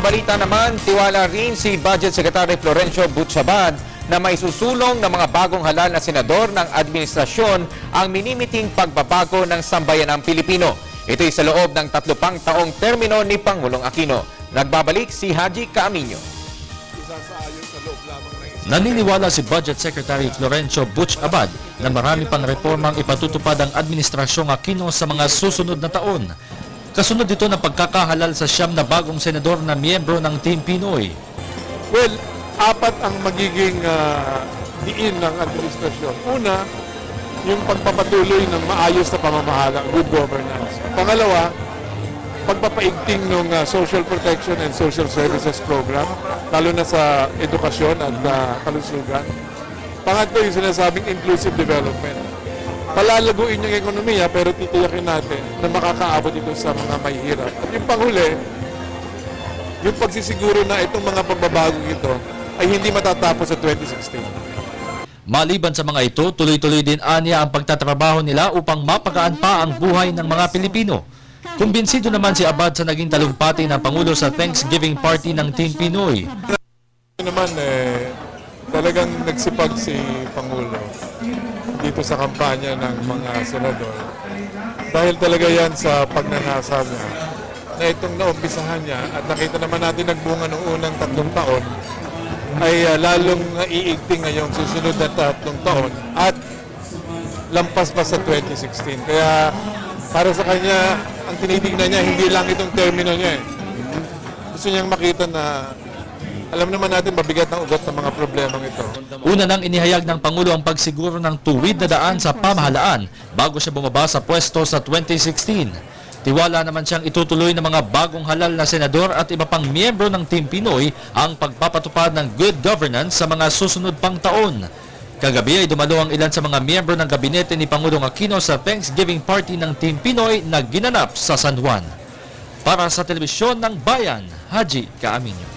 balita naman, tiwala rin si Budget Secretary Florencio Butchabad na may susulong ng mga bagong halal na senador ng administrasyon ang minimiting pagbabago ng sambayanang Pilipino. Ito'y sa loob ng 3 pang taong termino ni Pangulong Aquino. Nagbabalik si Haji Caaminio. Naniniwala si Budget Secretary Florencio Butchabad na marami pang reformang ipatutupad ang administrasyong Aquino sa mga susunod na taon. Kasunod dito ng pagkakahalal sa 9 na bagong senador na miyembro ng Team Pinoy. Well, 4 ang magiging diin ng administrasyon. Una, yung pagpapatuloy ng maayos na pamamahala, good governance. Pangalawa, pagpapaigting ng social protection and social services program, lalo na sa edukasyon at kalusugan. Pangatlo, yung sinasabing inclusive development. Palalaguin yung ekonomiya pero titiyakin natin na makakaabot ito sa mga mahihirap. At yung panghuli, yung pagsisiguro na itong mga pagbabago ito ay hindi matatapos sa 2016. Maliban sa mga ito, tuloy-tuloy din aniya ang pagtatrabaho nila upang mapagaan pa ang buhay ng mga Pilipino. Kumbinsido naman si Abad sa naging talumpati ng Pangulo sa Thanksgiving Party ng Team Pinoy. Naman talagang nagsipag si Pangulo dito sa kampanya ng mga senador. Dahil talaga yan sa pagnanasa niya na itong naumpisahan niya at nakita naman natin nagbunga noong unang 3 taon ay lalong naiigting ngayong susunod na 3 taon at lampas pa sa 2016. Kaya para sa kanya, ang tinitignan niya, hindi lang itong termino niya. Gusto niyang makita na alam naman natin mabigat ng ugat ng mga problemang ito. Una nang inihayag ng Pangulo ang pagsiguro ng tuwid na daan sa pamahalaan bago siya bumaba sa pwesto sa 2016. Tiwala naman siyang itutuloy ng mga bagong halal na senador at iba pang miyembro ng Team Pinoy ang pagpapatupad ng good governance sa mga susunod pang taon. Kagabi ay dumalo ang ilan sa mga miyembro ng gabinete ni Pangulong Aquino sa Thanksgiving Party ng Team Pinoy na ginanap sa San Juan. Para sa Telebisyon ng Bayan, Haji Caaminio.